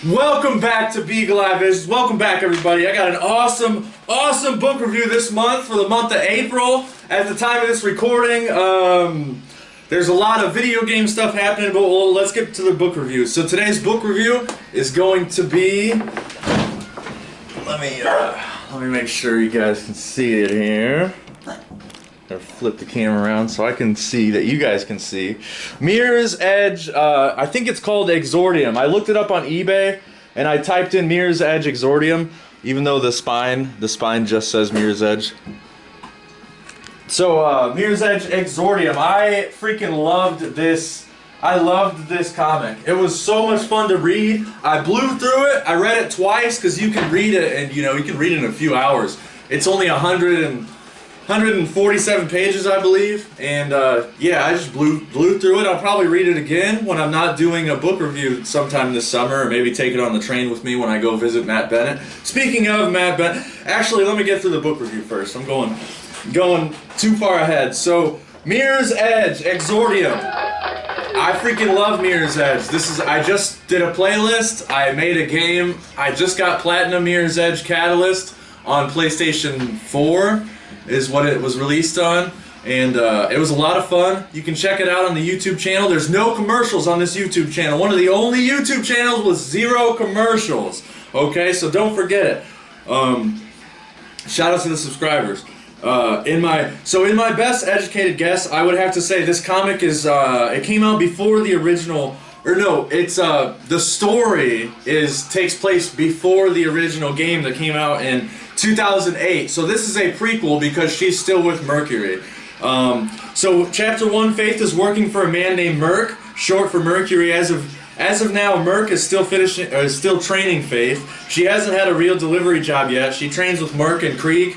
Welcome back to Beagle Eye Visions. Welcome back, everybody. I got an awesome book review this month for the month of April. At the time of this recording, there's a lot of video game stuff happening, but let's get to the book review. So today's book review is going to be... Let me make sure you guys can see it here. I'll flip the camera around so I can see that you guys can see. Mirror's Edge, I think it's called Exordium. I looked it up on eBay and I typed in Mirror's Edge Exordium, even though the spine just says Mirror's Edge. So, Mirror's Edge Exordium, I freaking loved this. I loved this comic. It was so much fun to read. I blew through it. I read it twice because you can read it and you can read it in a few hours. It's only 147 pages, I believe, and yeah, I just blew through it. I'll probably read it again when I'm not doing a book review sometime this summer, or maybe take it on the train with me when I go visit Matt Bennett. Speaking of Matt Bennett, actually, let me get through the book review first. I'm going too far ahead. So, Mirror's Edge, Exordium. I freaking love Mirror's Edge. I just did a playlist. I made a game. I just got Platinum Mirror's Edge Catalyst on PlayStation 4. Is what it was released on, and it was a lot of fun. You can check it out on the YouTube channel. There's no commercials on this YouTube channel. One of the only YouTube channels with 0 commercials. Okay, so don't forget it. Shout out to the subscribers. In my best educated guess, I would have to say this comic is it came out before the original. Or no, it's the story takes place before the original game that came out in 2008. So this is a prequel because she's still with Mercury. So Chapter 1, Faith is working for a man named Merc, short for Mercury. As of now, Merc is still training Faith. She hasn't had a real delivery job yet. She trains with Merc and Krieg.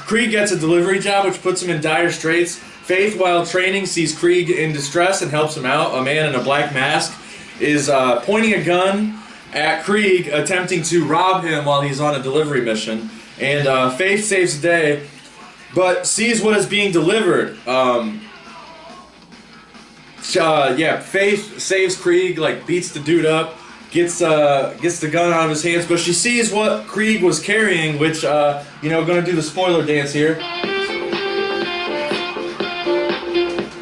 Krieg gets a delivery job, which puts him in dire straits. Faith, while training, sees Krieg in distress and helps him out. A man in a black mask is pointing a gun at Krieg, attempting to rob him while he's on a delivery mission. And Faith saves the day, but sees what is being delivered. Yeah, Faith saves Krieg, like beats the dude up, gets the gun out of his hands, but she sees what Krieg was carrying, which, gonna do the spoiler dance here.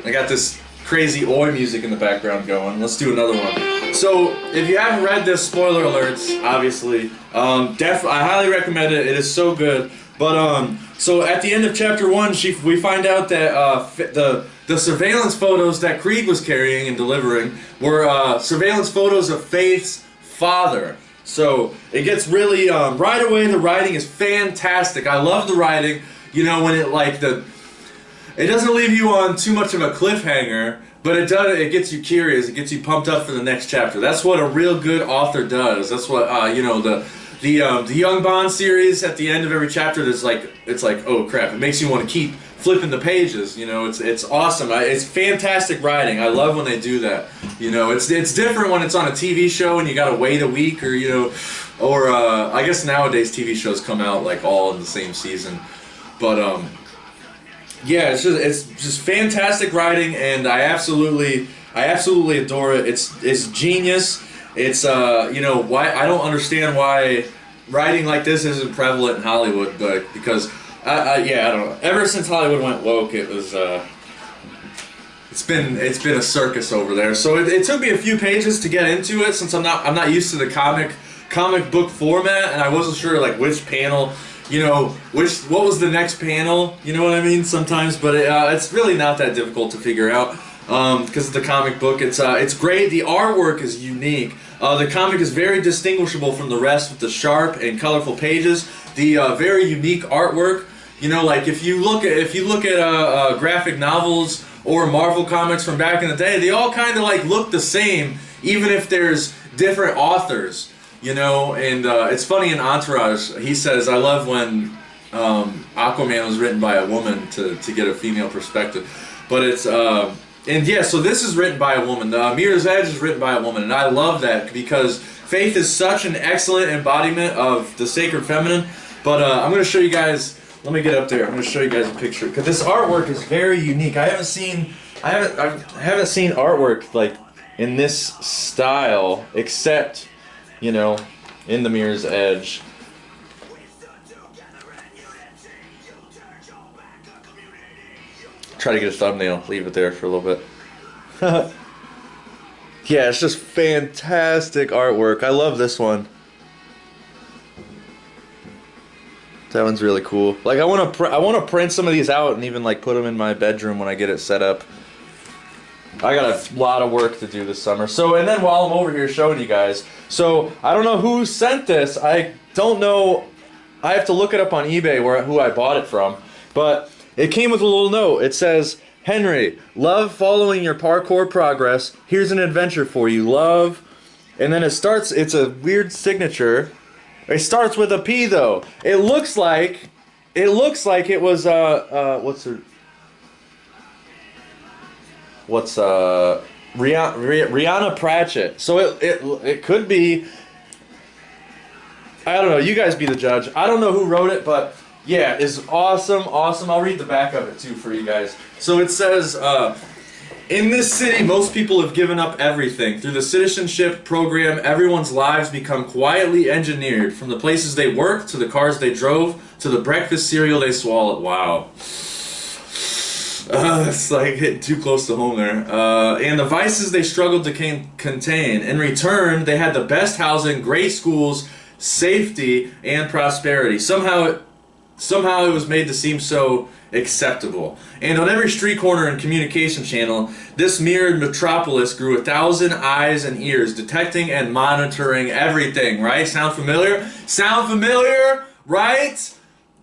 I got this crazy oi music in the background going. Let's do another one. So, if you haven't read this, spoiler alerts, obviously, I highly recommend it. It is so good. But so at the end of Chapter 1, we find out that the surveillance photos that Krieg was carrying and delivering were surveillance photos of Faith's father. So it gets really right away. The writing is fantastic. I love the writing. You know, when it doesn't leave you on too much of a cliffhanger, but it gets you curious. It gets you pumped up for the next chapter. That's what a real good author does. That's what the Young Bond series at the end of every chapter. It's like, oh crap! It makes you want to keep flipping the pages. You know, it's awesome. It's fantastic writing. I love when they do that. You know, it's different when it's on a TV show and you gotta wait a week, or I guess nowadays TV shows come out like all in the same season, but yeah, it's just fantastic writing, and I absolutely adore it. It's genius. It's why I don't understand why writing like this isn't prevalent in Hollywood, but because I don't know. Ever since Hollywood went woke, it's been a circus over there. So it took me a few pages to get into it, since I'm not used to the comic book format, and I wasn't sure like which panel. What was the next panel, you know what I mean, sometimes, but it's really not that difficult to figure out, because of the comic book. It's great. The artwork is unique. The comic is very distinguishable from the rest with the sharp and colorful pages, the very unique artwork. Like if you look at graphic novels or Marvel comics from back in the day, they all kind of like look the same, even if there's different authors. And it's funny in Entourage, he says, I love when Aquaman was written by a woman to get a female perspective. But it's, and yeah, so this is written by a woman. Mirror's Edge is written by a woman, and I love that because Faith is such an excellent embodiment of the sacred feminine. But I'm going to show you guys, let me get up there, I'm going to show you guys a picture, because this artwork is very unique. I haven't seen artwork like in this style, except you know, in the Mirror's Edge. Try to get a thumbnail, leave it there for a little bit. Yeah, it's just fantastic artwork. I love this one. That one's really cool. Like I want to print some of these out and even like put them in my bedroom when I get it set up. I got a lot of work to do this summer. So, and then while I'm over here showing you guys, so I don't know who sent this. I don't know. I have to look it up on eBay who I bought it from. But it came with a little note. It says, Henry, love following your parkour progress. Here's an adventure for you. Love. And then it starts, it's a weird signature. It starts with a P though. It looks like it was Rihanna Pratchett. So it could be, I don't know, you guys be the judge. I don't know who wrote it, but yeah, it's awesome. I'll read the back of it too for you guys. So it says, in this city, most people have given up everything. Through the citizenship program, everyone's lives become quietly engineered. From the places they worked, to the cars they drove, to the breakfast cereal they swallowed. Wow. It's like hitting too close to home there. And the vices they struggled to contain. In return, they had the best housing, great schools, safety, and prosperity. Somehow it was made to seem so acceptable. And on every street corner and communication channel, this mirrored metropolis grew 1,000 eyes and ears, detecting and monitoring everything, right? Sound familiar? Sound familiar, right?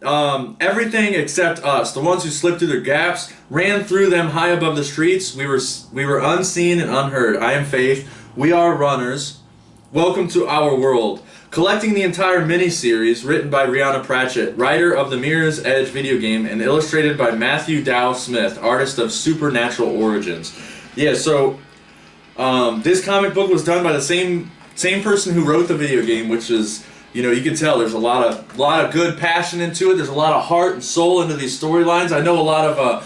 Everything except us, the ones who slipped through their gaps, ran through them high above the streets. We were unseen and unheard. I am Faith. We are runners. Welcome to our world. Collecting the entire miniseries, written by Rihanna Pratchett, writer of the Mirror's Edge video game, and illustrated by Matthew Dow Smith, artist of Supernatural Origins. Yeah, so this comic book was done by the same person who wrote the video game, which is, you know, you can tell there's a lot of good passion into it. There's a lot of heart and soul into these storylines. I know a lot of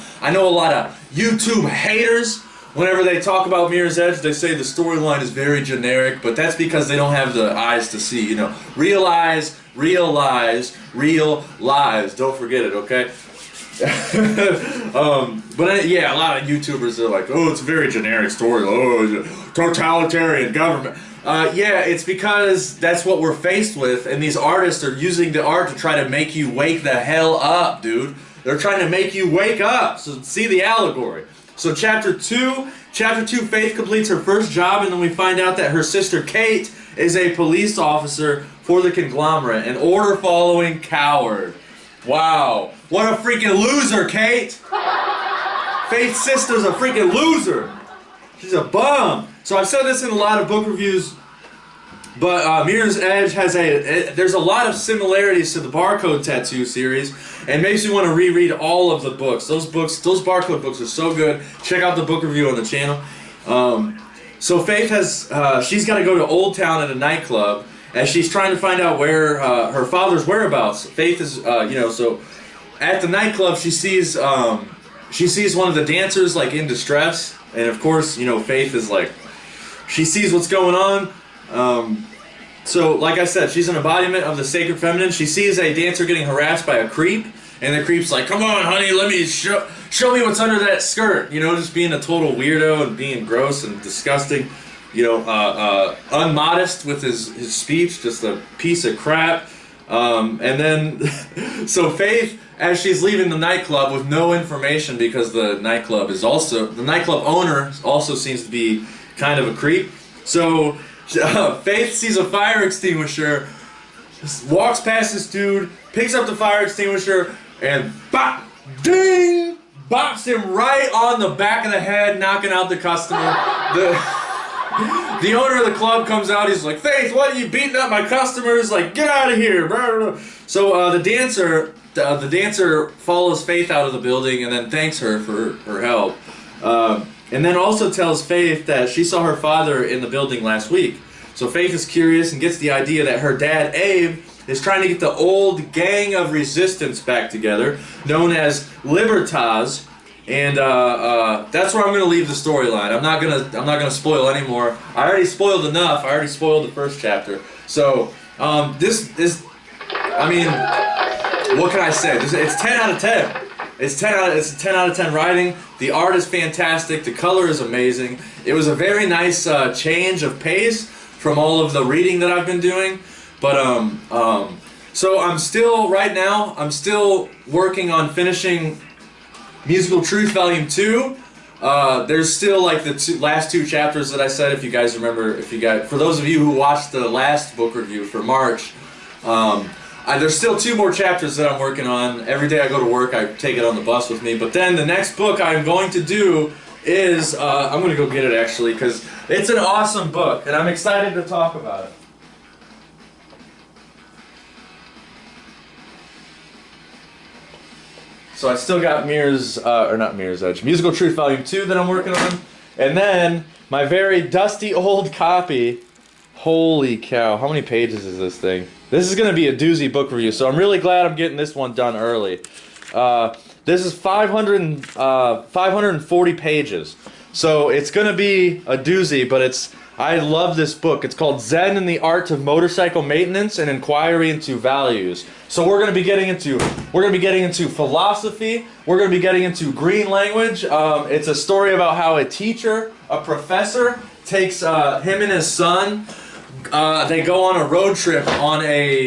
YouTube haters. Whenever they talk about Mirror's Edge, they say the storyline is very generic, but that's because they don't have the eyes to see, you know. Real eyes, real lies, real lives. Don't forget it, okay? But yeah, a lot of YouTubers are like, oh, it's a very generic story. Oh, totalitarian government. Yeah, it's because that's what we're faced with, and these artists are using the art to try to make you wake the hell up, dude. They're trying to make you wake up. So see the allegory. So Chapter 2, Faith completes her first job, and then we find out that her sister Kate is a police officer for the conglomerate, an order-following coward. Wow. What a freaking loser, Kate! Faith's sister's a freaking loser. She's a bum. So I've said this in a lot of book reviews, but Mirror's Edge has there's a lot of similarities to the Barcode Tattoo series, and makes you want to reread all of the books. Those Barcode books are so good. Check out the book review on the channel. So Faith she's got to go to Old Town at a nightclub, as she's trying to find out where her father's whereabouts. Faith is, so at the nightclub she sees one of the dancers like in distress, and of course, Faith is like, she sees what's going on. So, like I said, she's an embodiment of the sacred feminine. She sees a dancer getting harassed by a creep, and the creep's like, come on, honey, let me show me what's under that skirt. Just being a total weirdo and being gross and disgusting. Unmodest with his speech, just a piece of crap. And then, so Faith, as she's leaving the nightclub with no information, because the nightclub owner also seems to be kind of a creep. So Faith sees a fire extinguisher, walks past this dude, picks up the fire extinguisher, and bop, ding, bops him right on the back of the head, knocking out the customer. The owner of the club comes out. He's like, Faith, what are you beating up my customers? Like, get out of here. So the dancer follows Faith out of the building and then thanks her for her help. And then also tells Faith that she saw her father in the building last week. So Faith is curious and gets the idea that her dad, Abe, is trying to get the old gang of resistance back together, known as Libertas. And that's where I'm gonna leave the storyline. I'm not gonna spoil anymore. I already spoiled enough. I already spoiled the first chapter. So this is, I mean, what can I say? It's 10 out of 10. It's a 10 out of 10 writing. The art is fantastic. The color is amazing. It was a very nice change of pace from all of the reading that I've been doing. But so I'm still working on finishing Musical Truth Volume 2. There's still like the last two chapters that I said, if you guys remember, for those of you who watched the last book review for March, there's still 2 more chapters that I'm working on. Every day I go to work, I take it on the bus with me. But then the next book I'm going to do is, I'm going to go get it actually, because it's an awesome book, and I'm excited to talk about it. So I still got Musical Truth Volume 2 that I'm working on. And then my very dusty old copy. Holy cow, how many pages is this thing? This is going to be a doozy book review, so I'm really glad I'm getting this one done early. This is 540 pages. So it's going to be a doozy, but I love this book. It's called Zen and the Art of Motorcycle Maintenance and Inquiry into Values. So we're going to be getting into philosophy. We're going to be getting into green language. It's a story about how a professor takes him and his son. They go on a road trip on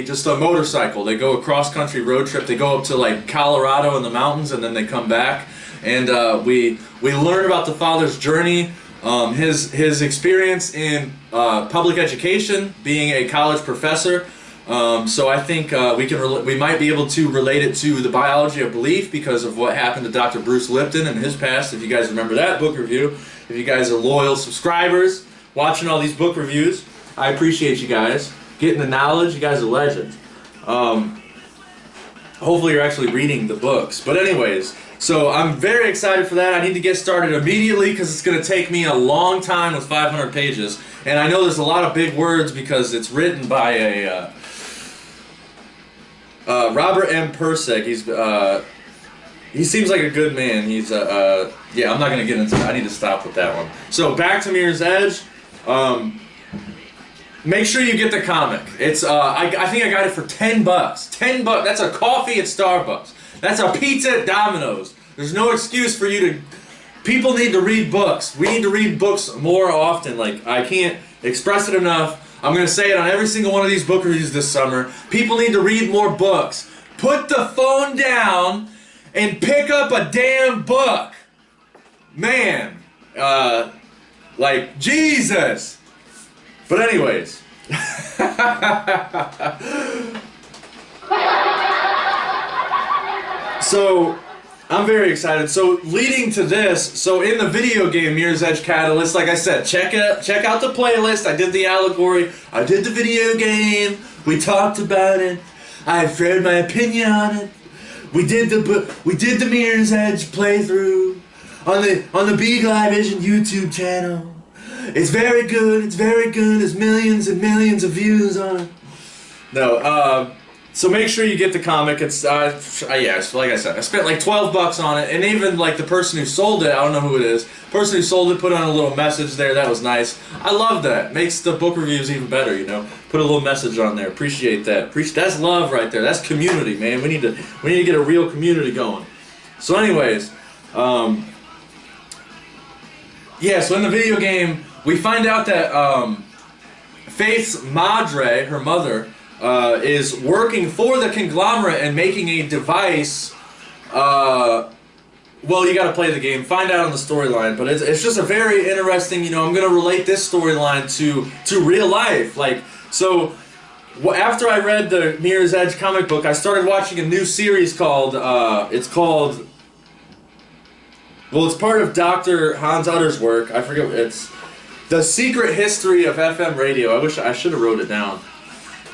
just a motorcycle. They go a cross-country road trip. They go up to like Colorado in the mountains, and then they come back. And we learn about the father's journey, his experience in public education, being a college professor. So I think we might be able to relate it to the biology of belief because of what happened to Dr. Bruce Lipton and his past. If you guys remember that book review, if you guys are loyal subscribers, watching all these book reviews, I appreciate you guys getting the knowledge. You guys are legends. Hopefully you're actually reading the books. But anyways, so I'm very excited for that. I need to get started immediately because it's going to take me a long time with 500 pages. And I know there's a lot of big words because it's written by a Robert M. Persig. He seems like a good man. Yeah, I'm not going to get into that. I need to stop with that one. So back to Mirror's Edge. Make sure you get the comic. It's I think I got it for $10. $10. That's a coffee at Starbucks. That's a pizza at Domino's. There's no excuse for you to. People need to read books. We need to read books more often. Like, I can't express it enough. I'm gonna say it on every single one of these book reviews this summer. People need to read more books. Put the phone down and pick up a damn book. Man, like Jesus. But anyways. So, I'm very excited. So, leading to this, so in the video game Mirror's Edge Catalyst, like I said, check out the playlist. I did the allegory. I did the video game. We talked about it. I've shared my opinion on it. We did the Mirror's Edge playthrough on the Big Live Vision YouTube channel. It's very good. It's very good. There's millions and millions of views on it. No, so make sure you get the comic. It's yes, like I said, I spent like $12 on it, and even like the person who sold it, I don't know who it is. The person who sold it put on a little message there. That was nice. I love that. Makes the book reviews even better. You know, put a little message on there. Appreciate that. That's love right there. That's community, man. We need to get a real community going. So, anyways, yeah. So in the video game, we find out that Faith's madre, her mother, is working for the conglomerate and making a device. Well, you got to play the game, find out on the storyline, but it's just a very interesting. You know, I'm gonna relate this storyline to real life. Like, so after I read the Mirror's Edge comic book, I started watching a new series called it's part of Dr. Hans Utter's work. I forget. It's The Secret History of FM Radio. I wish I should have wrote it down.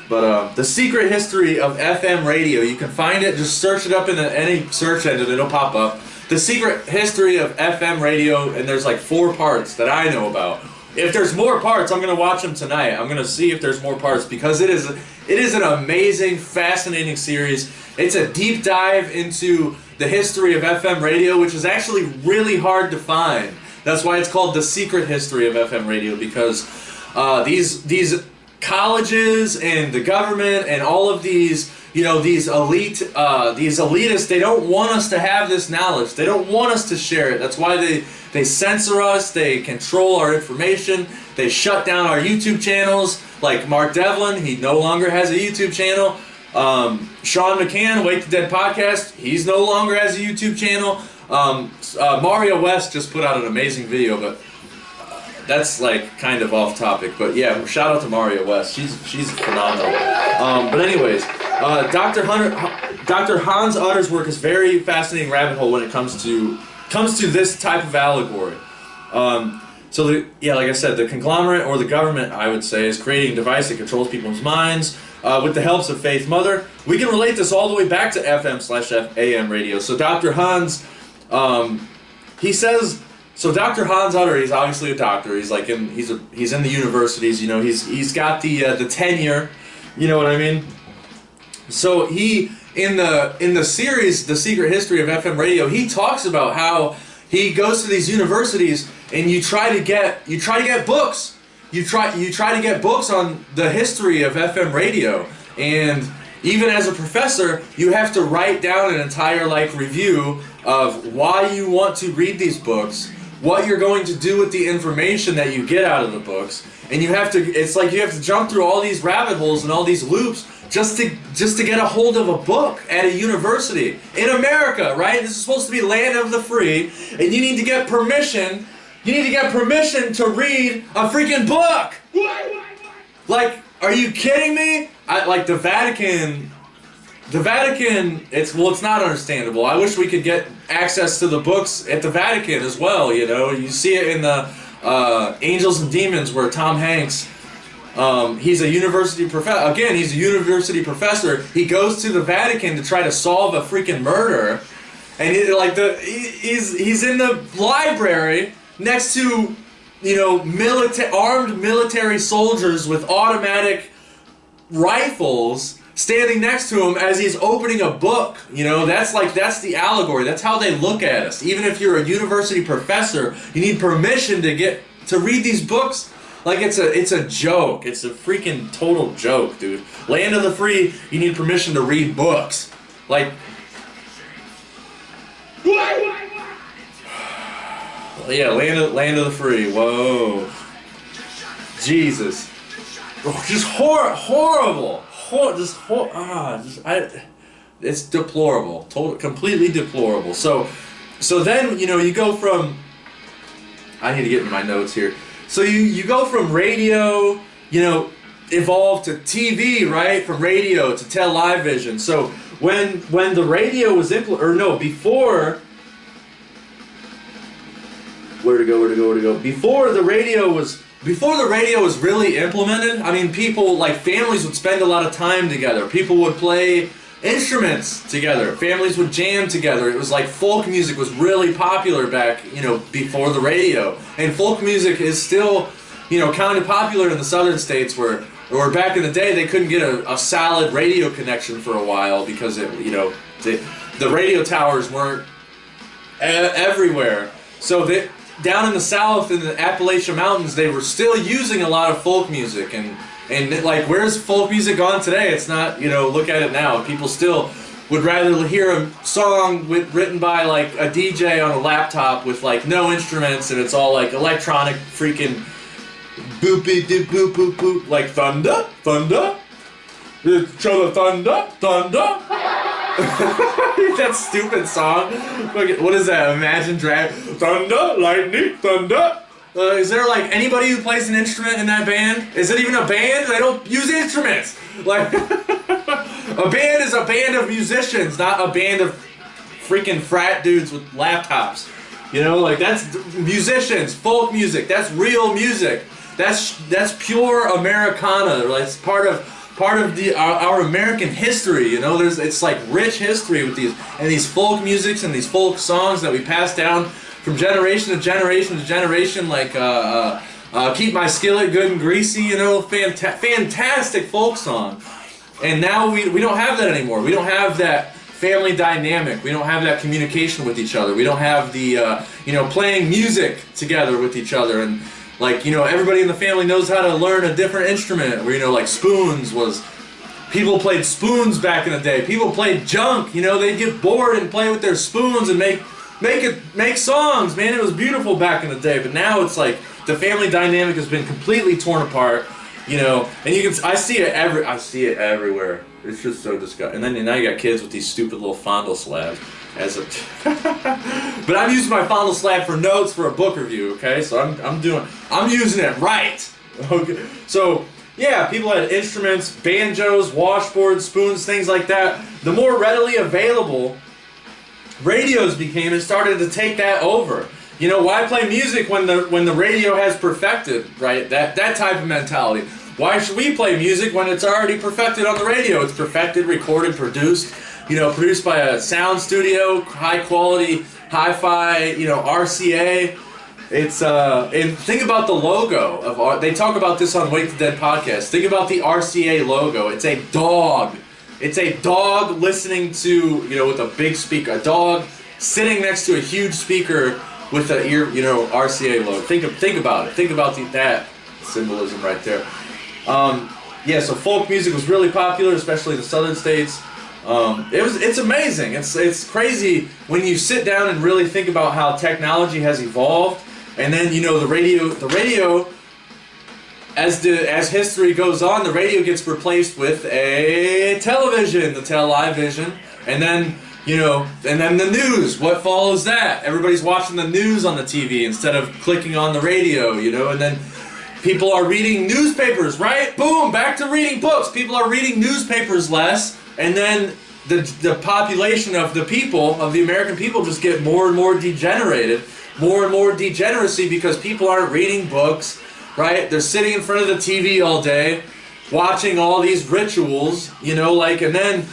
But The Secret History of FM Radio, you can find it, just search it up in any search engine, it'll pop up. The Secret History of FM Radio, and there's like 4 parts that I know about. If there's more parts, I'm going to watch them tonight. I'm going to see if there's more parts, because it is an amazing, fascinating series. It's a deep dive into the history of FM radio, which is actually really hard to find. That's why it's called The Secret History of FM Radio, because these colleges and the government and all of these, these elitists, they don't want us to have this knowledge. They don't want us to share it. That's why they censor us. They control our information. They shut down our YouTube channels. Like Mark Devlin, he no longer has a YouTube channel. Sean McCann, Wake the Dead podcast, he's no longer has a YouTube channel. Mario West just put out an amazing video, but that's like kind of off topic. But yeah, shout out to Mario West. She's phenomenal. But anyways, Dr. Hans Utter's work is very fascinating rabbit hole when it comes to this type of allegory. So like I said, the conglomerate or the government, I would say, is creating a device that controls people's minds with the helps of Faith Mother. We can relate this all the way back to FM/AM radio. So Dr. Hans, he says. So Dr. Hans Utter, he's obviously a doctor. He's like he's in the universities. He's got the tenure. You know what I mean? So he in the series, The Secret History of FM Radio, he talks about how he goes to these universities and you try to get books. You try to get books on the history of FM radio, and even as a professor, you have to write down an entire review of why you want to read these books, what you're going to do with the information that you get out of the books, and it's like you have to jump through all these rabbit holes and all these loops just to get a hold of a book at a university in America, right? This is supposed to be land of the free, and you need to get permission. You need to get permission to read a freaking book. Like, are you kidding me? The Vatican. The Vatican, it's not understandable. I wish we could get access to the books at the Vatican as well, You see it in the Angels and Demons where Tom Hanks, he's a university professor. Again, he's a university professor. He goes to the Vatican to try to solve a freaking murder. And he's in the library next to, armed military soldiers with automatic rifles standing next to him as he's opening a book. That's the allegory. That's how they look at us. Even if you're a university professor, you need permission to read these books. It's a joke. It's a freaking total joke, dude. Land of the free, you need permission to read books. Yeah, land of the free. Whoa. Jesus. Just horrible. It's deplorable. Completely deplorable. So then, you go from... I need to get in my notes here. So you go from radio, evolved to TV, right? From radio to television. So when the radio was before... Where to go? Before the radio was really implemented, I mean, people, families would spend a lot of time together. People would play instruments together. Families would jam together. It was folk music was really popular back, before the radio. And folk music is still, kind of popular in the southern states where back in the day they couldn't get a solid radio connection for a while because the radio towers weren't everywhere. So down in the south, in the Appalachian Mountains, they were still using a lot of folk music, and where's folk music gone today? It's not, look at it now. People still would rather hear a song written by a DJ on a laptop with no instruments, and it's all electronic freaking boopy doop boop boop boop, thunder, show the thunder. That stupid song. What is that? Imagine thunder, lightning, thunder. Is there anybody who plays an instrument in that band? Is it even a band? They don't use instruments. A band is a band of musicians, not a band of freaking frat dudes with laptops. That's musicians, folk music. That's real music. That's pure Americana. It's part of our American history, it's rich history with these folk musics and these folk songs that we pass down from generation to generation to generation, Keep My Skillet Good and Greasy, fantastic folk song. And now we don't have that anymore. We don't have that family dynamic. We don't have that communication with each other. We don't have the, playing music together with each other. And Like, you know, everybody in the family knows how to learn a different instrument. Where, you know, like spoons was, people played spoons back in the day. People played junk. You know, they'd get bored and play with their spoons and make songs. Man, it was beautiful back in the day. But now it's like the family dynamic has been completely torn apart. You know, and I see it everywhere. It's just so disgusting. And then now you got kids with these stupid little fondle slabs. But I'm using my fondle slab for notes for a book review. Okay, so I'm using it right. Okay, so yeah, people had instruments, banjos, washboards, spoons, things like that. The more readily available radios became, and started to take that over. You know, why play music when the radio has perfected, right? That type of mentality. Why should we play music when it's already perfected on the radio? It's perfected, recorded, produced, you know, produced by a sound studio, high quality, hi-fi, you know, RCA. It's and think about the logo of they talk about this on Wake the Dead podcast. Think about the RCA logo. It's a dog. It's a dog listening to, you know, with a big speaker. A dog sitting next to a huge speaker with the ear, you know, RCA logo. Think about it. Think about that symbolism right there. Yeah, so folk music was really popular, especially in the southern states. It's amazing. It's crazy when you sit down and really think about how technology has evolved, and then, you know, the radio. As history goes on, the radio gets replaced with a television, the television, and then, you know, and then the news. What follows that? Everybody's watching the news on the TV instead of clicking on the radio, you know, and then people are reading newspapers, right? Boom, back to reading books. People are reading newspapers less, and then the population of the people, of the American people, just get more and more degenerated, more and more degeneracy because people aren't reading books, right? They're sitting in front of the TV all day, watching all these rituals, you know, like, and then,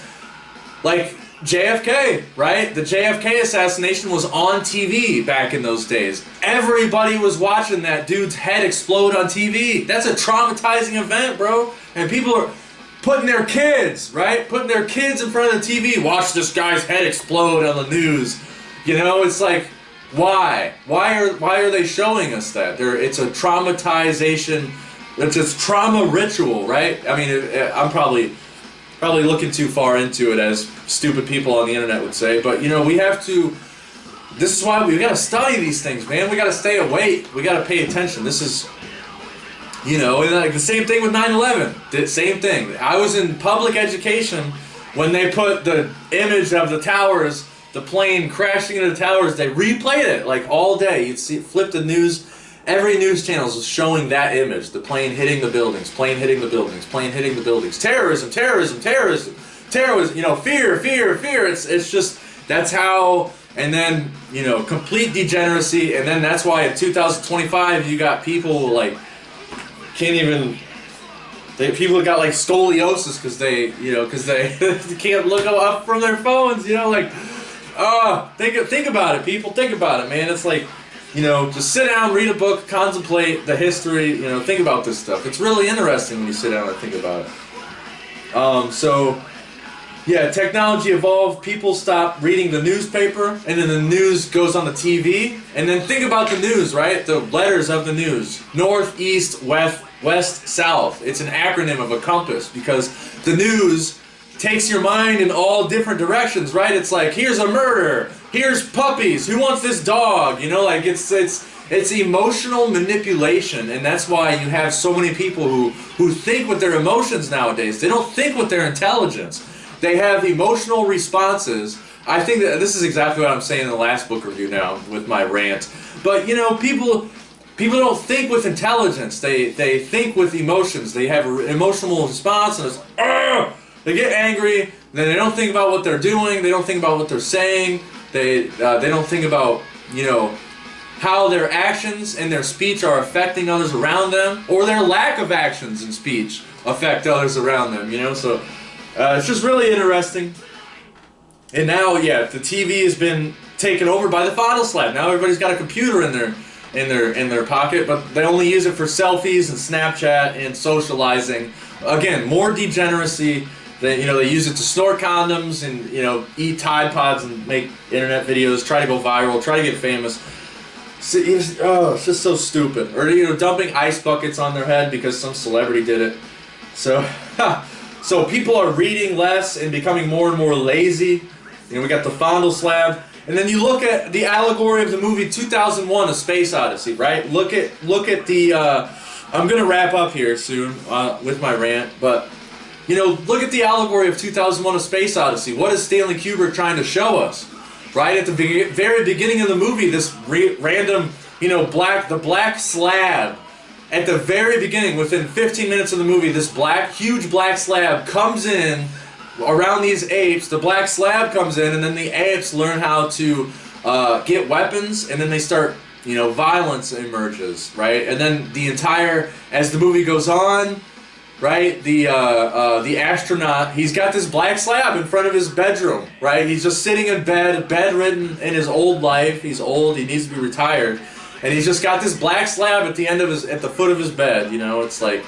like, JFK, right? The JFK assassination was on TV back in those days. Everybody was watching that dude's head explode on TV. That's a traumatizing event, bro. And people are putting their kids, right? Putting their kids in front of the TV. Watch this guy's head explode on the news. You know, it's like, why? Why are they showing us that? It's a traumatization. It's a trauma ritual, right? I mean, I'm probably looking too far into it, as stupid people on the internet would say, but, you know, we have to, this is why we got to study these things, man. We got to stay awake. We got to pay attention. This is, you know, and like the same thing with 9/11. Same thing. I was in public education when they put the image of the towers, the plane crashing into the towers. They replayed it like all day. You'd see, flip the news. Every news channel was showing that image. The plane hitting the buildings, plane hitting the buildings, plane hitting the buildings. Terrorism, terrorism, terrorism, terrorism, you know, fear, fear, fear. It's just, that's how, and then, you know, complete degeneracy, and then that's why in 2025 you got people like, can't even, people got like scoliosis because they can't look up from their phones, you know, like, think about it, people, think about it, man. It's like, you know, just sit down, read a book, contemplate the history, you know, think about this stuff. It's really interesting when you sit down and think about it. So, yeah, technology evolved, people stopped reading the newspaper, and then the news goes on the TV, and then think about the news, right? The letters of the news. North, east, west, south. It's an acronym of a compass, because the news takes your mind in all different directions, right? It's like, here's a murder, here's puppies, who wants this dog? You know, like, it's emotional manipulation, and that's why you have so many people who think with their emotions nowadays. They don't think with their intelligence. They have emotional responses. I think that this is exactly what I'm saying in the last book review now with my rant. But, you know, people don't think with intelligence. They think with emotions. They have an emotional response, and it's, Argh! They get angry, then they don't think about what they're doing, they don't think about what they're saying, they don't think about, you know, how their actions and their speech are affecting others around them, or their lack of actions and speech affect others around them, you know, so it's just really interesting. And now, yeah, the TV has been taken over by the fondle slab. Now everybody's got a computer in their pocket, but they only use it for selfies and Snapchat and socializing. Again, more degeneracy. They use it to snort condoms and, you know, eat Tide Pods and make internet videos, try to go viral, try to get famous. It's just so stupid. Or, dumping ice buckets on their head because some celebrity did it. So, so people are reading less and becoming more and more lazy. We got the fondle slab. And then you look at the allegory of the movie 2001: A Space Odyssey, right? Look at the, I'm going to wrap up here soon with my rant, but, look at the allegory of 2001: A Space Odyssey. What is Stanley Kubrick trying to show us? Right at the very beginning of the movie, this random, the black slab. At the very beginning, within 15 minutes of the movie, this huge black slab comes in around these apes. The black slab comes in, and then the apes learn how to get weapons, and then they start, violence emerges, right? And then as the movie goes on, right, the astronaut, he's got this black slab in front of his bedroom, right? He's just sitting in bed, bedridden in his old life. He's old, he needs to be retired. And he's just got this black slab at the foot of his bed, It's like,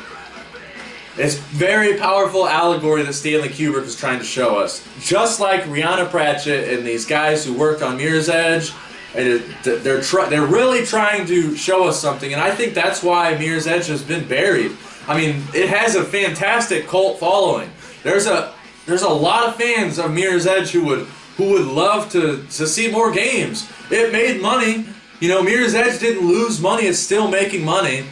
it's very powerful allegory that Stanley Kubrick is trying to show us. Just like Rihanna Pratchett and these guys who worked on Mirror's Edge, and they're really trying to show us something, and I think that's why Mirror's Edge has been buried. I mean, it has a fantastic cult following. There's a lot of fans of Mirror's Edge who would love to see more games. It made money. Mirror's Edge didn't lose money. It's still making money.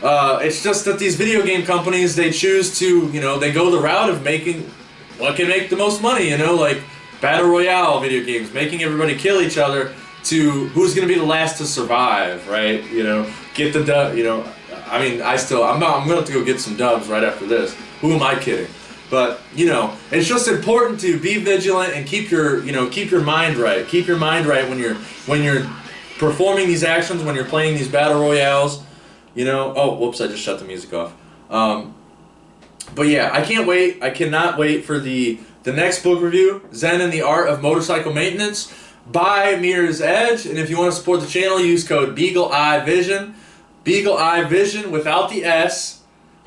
It's just that these video game companies, they choose to, they go the route of making what can make the most money, like Battle Royale video games, making everybody kill each other to who's going to be the last to survive, right? Get the dub, I mean, I'm going to have to go get some dubs right after this. Who am I kidding? But, it's just important to be vigilant and keep your mind right. Keep your mind right when you're performing these actions, when you're playing these battle royales. Oh, whoops, I just shut the music off. But yeah, I can't wait. I cannot wait for the next book review, Zen and the Art of Motorcycle Maintenance by Mirror's Edge. And if you want to support the channel, use code BeagleEyeVision. BeagleEyeVision without the S,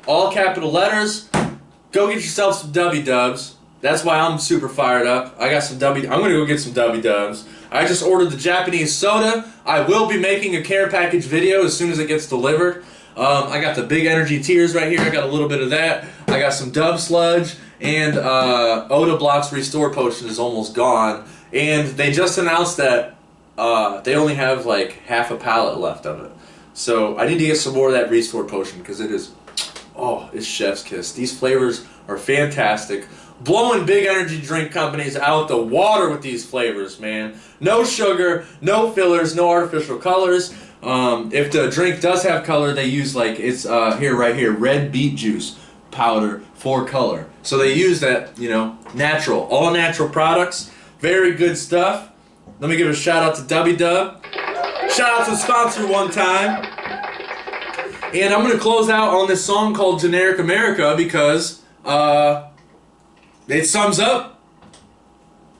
all capital letters. Go get yourself some Dubby Dubs. That's why I'm super fired up. I got some I'm gonna go get some Dubby Dubs. I just ordered the Japanese soda. I will be making a care package video as soon as it gets delivered. I got the Big Energy Tears right here. I got a little bit of that. I got some Dove Sludge, and Oda Block's Restore Potion is almost gone. And they just announced that they only have like half a pallet left of it. So I need to get some more of that Restore Potion because it is, it's chef's kiss. These flavors are fantastic. Blowing big energy drink companies out the water with these flavors, man. No sugar, no fillers, no artificial colors. If the drink does have color, they use it's right here, red beet juice powder for color. So they use that, natural, all natural products. Very good stuff. Let me give a shout out to Dubby Dub. Shout out to the sponsor one time. And I'm going to close out on this song called Generic America because it sums up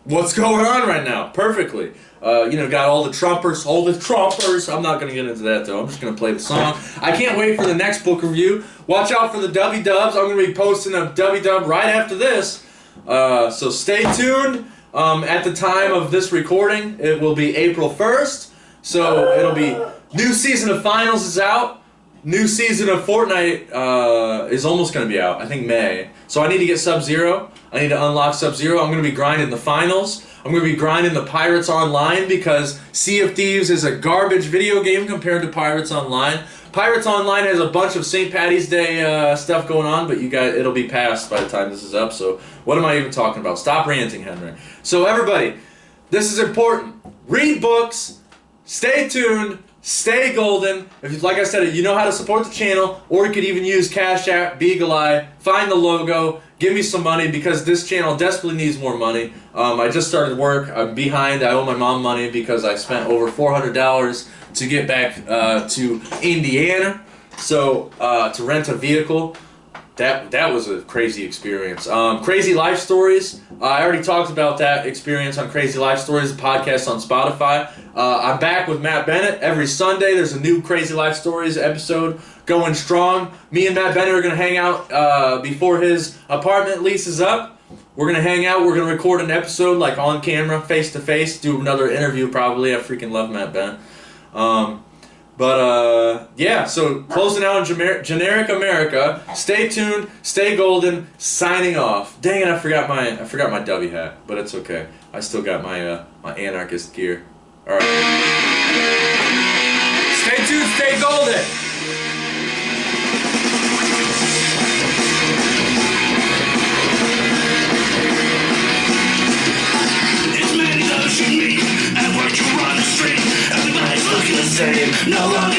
what's going on right now perfectly. Got all the Trumpers. I'm not going to get into that though. I'm just going to play the song. I can't wait for the next book review. Watch out for the Dubby Dubs. I'm going to be posting a Dubby Dub right after this. So stay tuned. At the time of this recording, it will be April 1st. So it'll be new season of Finals is out. New season of Fortnite is almost going to be out. I think May. So I need to get Sub-Zero. I need to unlock Sub-Zero. I'm going to be grinding the Finals. I'm going to be grinding the Pirates Online because Sea of Thieves is a garbage video game compared to Pirates Online. Pirates Online has a bunch of St. Patty's Day stuff going on, but it'll be past by the time this is up. So what am I even talking about? Stop ranting, Henry. So everybody, this is important. Read books. Stay tuned. Stay golden. Like I said, you know how to support the channel, or you could even use Cash App, Beagle Eye, find the logo, give me some money because this channel desperately needs more money. I just started work. I'm behind. I owe my mom money because I spent over $400 to get back to Indiana, so to rent a vehicle. That was a crazy experience. Crazy Life Stories. I already talked about that experience on Crazy Life Stories, the podcast on Spotify. I'm back with Matt Bennett every Sunday. There's a new Crazy Life Stories episode going strong. Me and Matt Bennett are going to hang out before his apartment lease is up. We're going to hang out. We're going to record an episode like on camera, face to face, do another interview probably. I freaking love Matt Bennett. But, yeah, so closing out in generic America. Stay tuned, stay golden, signing off. Dang it, I forgot my W hat, but it's okay. I still got my, my anarchist gear. Alright. Stay tuned, stay golden! It's many those you meet, at work you run the street. Everybody's looking the same, no longer